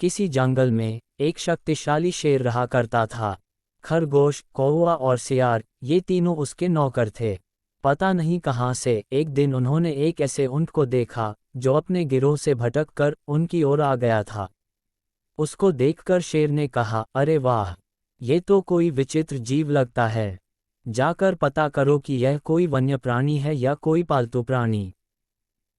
किसी जंगल में एक शक्तिशाली शेर रहा करता था। खरगोश, कौवा और सियार, ये तीनों उसके नौकर थे। पता नहीं कहाँ से एक दिन उन्होंने एक ऐसे ऊंट को देखा जो अपने गिरोह से भटक कर उनकी ओर आ गया था। उसको देखकर शेर ने कहा, अरे वाह, ये तो कोई विचित्र जीव लगता है। जाकर पता करो कि यह कोई वन्य प्राणी है या कोई पालतू प्राणी।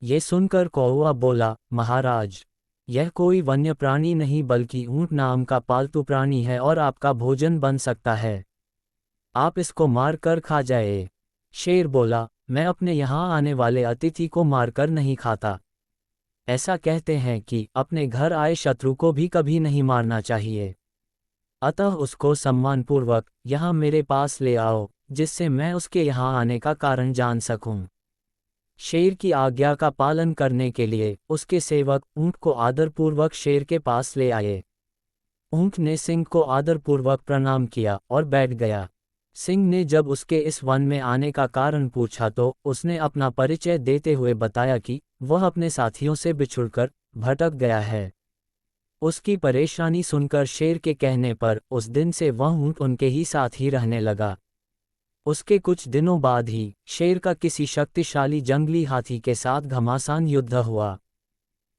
ये सुनकर कौवा बोला, महाराज, यह कोई वन्य प्राणी नहीं बल्कि ऊंट नाम का पालतू प्राणी है और आपका भोजन बन सकता है। आप इसको मार कर खा जाए। शेर बोला, मैं अपने यहाँ आने वाले अतिथि को मारकर नहीं खाता। ऐसा कहते हैं कि अपने घर आए शत्रु को भी कभी नहीं मारना चाहिए। अतः उसको सम्मानपूर्वक यहाँ मेरे पास ले आओ, जिससे मैं उसके यहाँ आने का कारण जान सकूं। शेर की आज्ञा का पालन करने के लिए उसके सेवक ऊंट को आदरपूर्वक शेर के पास ले आए। ऊंट ने सिंह को आदरपूर्वक प्रणाम किया और बैठ गया। सिंह ने जब उसके इस वन में आने का कारण पूछा तो उसने अपना परिचय देते हुए बताया कि वह अपने साथियों से बिछुड़कर भटक गया है। उसकी परेशानी सुनकर शेर के कहने पर उस दिन से वह ऊंट उनके ही साथ ही रहने लगा। उसके कुछ दिनों बाद ही शेर का किसी शक्तिशाली जंगली हाथी के साथ घमासान युद्ध हुआ।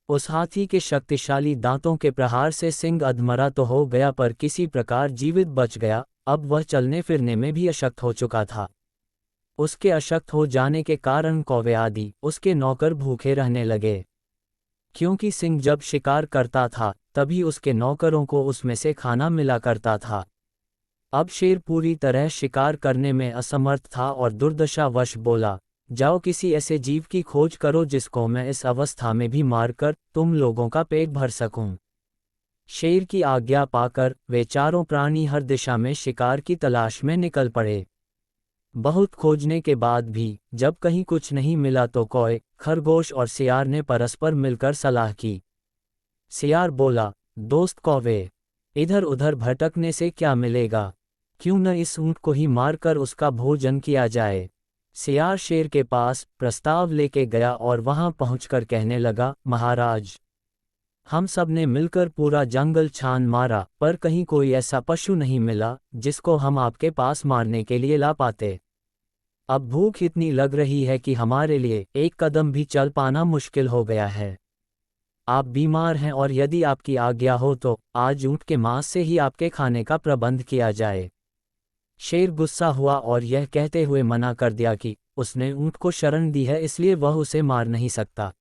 उस हाथी के शक्तिशाली दांतों के प्रहार से सिंह अधमरा तो हो गया पर किसी प्रकार जीवित बच गया। अब वह चलने फिरने में भी अशक्त हो चुका था। उसके अशक्त हो जाने के कारण कौवे आदि उसके नौकर भूखे रहने लगे। क्योंकि सिंह जब शिकार करता था तभी उसके नौकरों को उसमें से खाना मिला करता था। अब शेर पूरी तरह शिकार करने में असमर्थ था और दुर्दशावश बोला, जाओ किसी ऐसे जीव की खोज करो जिसको मैं इस अवस्था में भी मारकर तुम लोगों का पेट भर सकूं। शेर की आज्ञा पाकर वे चारों प्राणी हर दिशा में शिकार की तलाश में निकल पड़े। बहुत खोजने के बाद भी जब कहीं कुछ नहीं मिला तो कौवे, खरगोश और सियार ने परस्पर मिलकर सलाह की। सियार बोला, दोस्त कौवे, इधर उधर भटकने से क्या मिलेगा, क्यों न इस ऊंट को ही मारकर उसका भोजन किया जाए। सियार शेर के पास प्रस्ताव लेके गया और वहां पहुंचकर कहने लगा, महाराज, हम सब ने मिलकर पूरा जंगल छान मारा पर कहीं कोई ऐसा पशु नहीं मिला जिसको हम आपके पास मारने के लिए ला पाते। अब भूख इतनी लग रही है कि हमारे लिए एक कदम भी चल पाना मुश्किल हो गया है। आप बीमार हैं और यदि आपकी आज्ञा हो तो आज ऊंट के मांस से ही आपके खाने का प्रबंध किया जाए। शेर गुस्सा हुआ और यह कहते हुए मना कर दिया कि उसने ऊंट को शरण दी है इसलिए वह उसे मार नहीं सकता।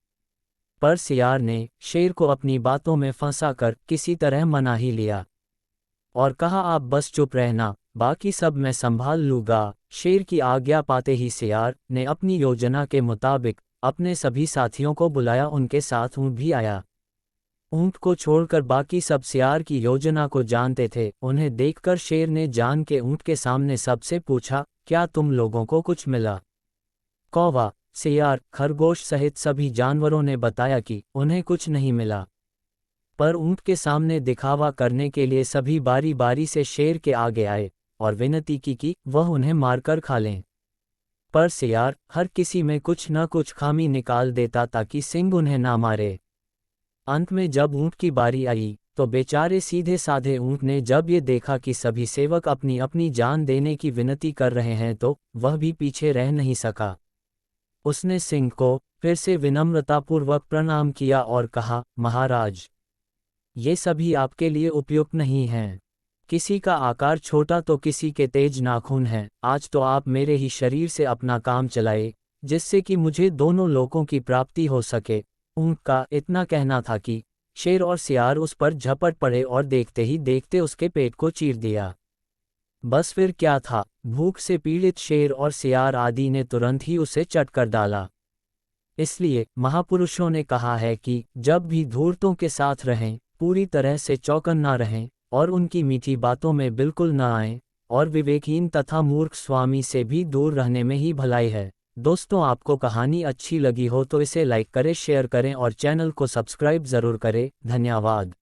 पर सियार ने शेर को अपनी बातों में फंसाकर किसी तरह मना ही लिया और कहा, आप बस चुप रहना, बाकी सब मैं संभाल लूँगा। शेर की आज्ञा पाते ही सियार ने अपनी योजना के मुताबिक अपने सभी साथियों को बुलाया। उनके साथ ऊंट भी आया। ऊंट को छोड़कर बाकी सब सियार की योजना को जानते थे। उन्हें देखकर शेर ने जान के ऊंट के सामने सबसे पूछा, क्या तुम लोगों को कुछ मिला? कौवा, सियार, खरगोश सहित सभी जानवरों ने बताया कि उन्हें कुछ नहीं मिला। पर ऊंट के सामने दिखावा करने के लिए सभी बारी बारी से शेर के आगे आए और विनती की कि वह उन्हें मारकर खा लें। पर सियार हर किसी में कुछ न कुछ खामी निकाल देता ताकि सिंह उन्हें ना मारे। अंत में जब ऊंट की बारी आई तो बेचारे सीधे साधे ऊंट ने जब ये देखा कि सभी सेवक अपनी अपनी जान देने की विनती कर रहे हैं तो वह भी पीछे रह नहीं सका। उसने सिंह को फिर से विनम्रतापूर्वक प्रणाम किया और कहा, महाराज, ये सभी आपके लिए उपयुक्त नहीं हैं। किसी का आकार छोटा तो किसी के तेज नाखून हैं। आज तो आप मेरे ही शरीर से अपना काम चलाए जिससे कि मुझे दोनों लोकों की प्राप्ति हो सके। ऊंट का इतना कहना था कि शेर और सियार उस पर झपट पड़े और देखते ही देखते उसके पेट को चीर दिया। बस फिर क्या था, भूख से पीड़ित शेर और सियार आदि ने तुरंत ही उसे चट कर डाला। इसलिए महापुरुषों ने कहा है कि जब भी धूर्तों के साथ रहें, पूरी तरह से चौकन्ना रहें और उनकी मीठी बातों में बिल्कुल न आएं, और विवेकहीन तथा मूर्ख स्वामी से भी दूर रहने में ही भलाई है। दोस्तों, आपको कहानी अच्छी लगी हो तो इसे लाइक करें, शेयर करें और चैनल को सब्सक्राइब ज़रूर करें। धन्यवाद।